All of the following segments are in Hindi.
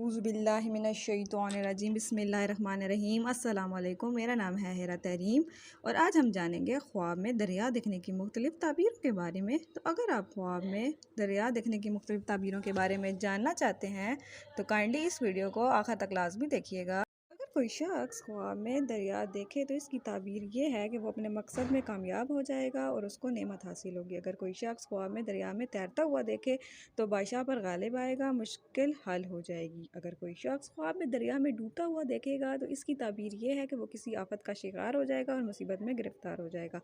औज़ुबिल्लाहिमिनश्शैतानिर्रजीम बिस्मिल्लाहिर्रहमानिर्रहीम। अस्सलाम वालेकुम। मेरा नाम है हिरा तहरीम और आज हम जानेंगे ख्वाब में दरिया देखने की मुख्तलिफ़ ताबीरों के बारे में। तो अगर आप ख्वाब में दरिया देखने की मुख्तलिफ़ ताबीरों के बारे में जानना चाहते हैं तो काइंडली इस वीडियो को आखिर तक लाजमी देखिएगा। अगर कोई शख्स ख्वाब में दरिया देखे तो इसकी ताबीर ये है कि वो अपने मकसद में कामयाब हो जाएगा और उसको नेमत हासिल होगी। अगर कोई शख्स ख्वाब में दरिया में तैरता हुआ देखे तो बादशाह पर गालिब आएगा, मुश्किल हल हो जाएगी। अगर कोई शख्स ख्वाब में दरिया में डूबता हुआ देखेगा तो इसकी ताबीर ये है कि वो किसी आफत का शिकार हो जाएगा और मुसीबत में गिरफ्तार हो जाएगा।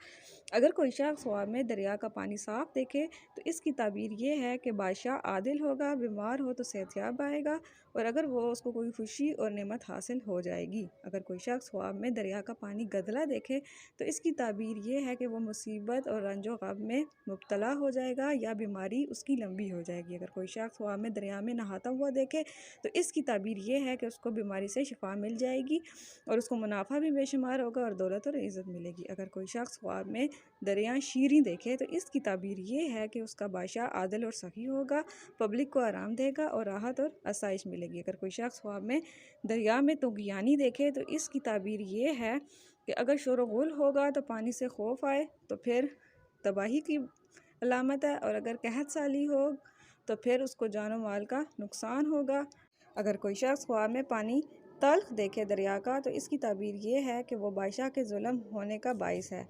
अगर कोई शख्स ख्वाब में दरिया का पानी साफ देखे तो इसकी ताबीर ये है कि बादशाह आदिल होगा, बीमार हो तो सेहतयाब आएगा और अगर वो उसको कोई खुशी और नेमत हासिल हो जाएगी। अगर कोई शख्स ख्वाब में दरिया का पानी गदला देखे तो इसकी ताबीर ये है कि वो मुसीबत और रंजो गम में मुब्तला हो जाएगा या बीमारी उसकी लंबी हो जाएगी। अगर कोई शख्स ख्वाब में दरिया में नहाता हुआ देखे तो इसकी ताबीर ये है कि उसको बीमारी से शिफा मिल जाएगी और उसको मुनाफा भी बेशुमार होगा और दौलत और इज़्ज़त मिलेगी। अगर कोई शख्स ख्वाब में दरिया शीरी देखे तो इसकी ताबीर ये है कि उसका बादशाह आदिल और सही होगा, पब्लिक को आराम देगा और राहत और आसाइश मिलेगी। अगर कोई शख्स ख्वाब में दरिया में तुग़यानी देखे तो इसकी ताबीर ये है कि अगर शोरगुल होगा तो पानी से खौफ आए तो फिर तबाही की अलामत है और अगर कहत साली हो तो फिर उसको जानो माल का नुकसान होगा। अगर कोई शख्स ख्वाब में पानी तल्ख देखे दरिया का तो इसकी ताबीर ये है कि वो बादशाह के जुल्म होने का बाइस है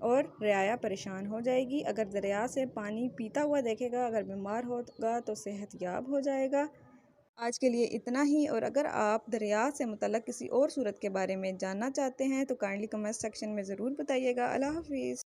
और रियाया परेशान हो जाएगी। अगर दरिया से पानी पीता हुआ देखेगा, अगर बीमार होगा तो सेहतयाब हो जाएगा। आज के लिए इतना ही, और अगर आप दरिया से मुतल्लक़ किसी और सूरत के बारे में जानना चाहते हैं तो काइंडली कमेंट सेक्शन में ज़रूर बताइएगा। अल्लाह हाफ़िज़।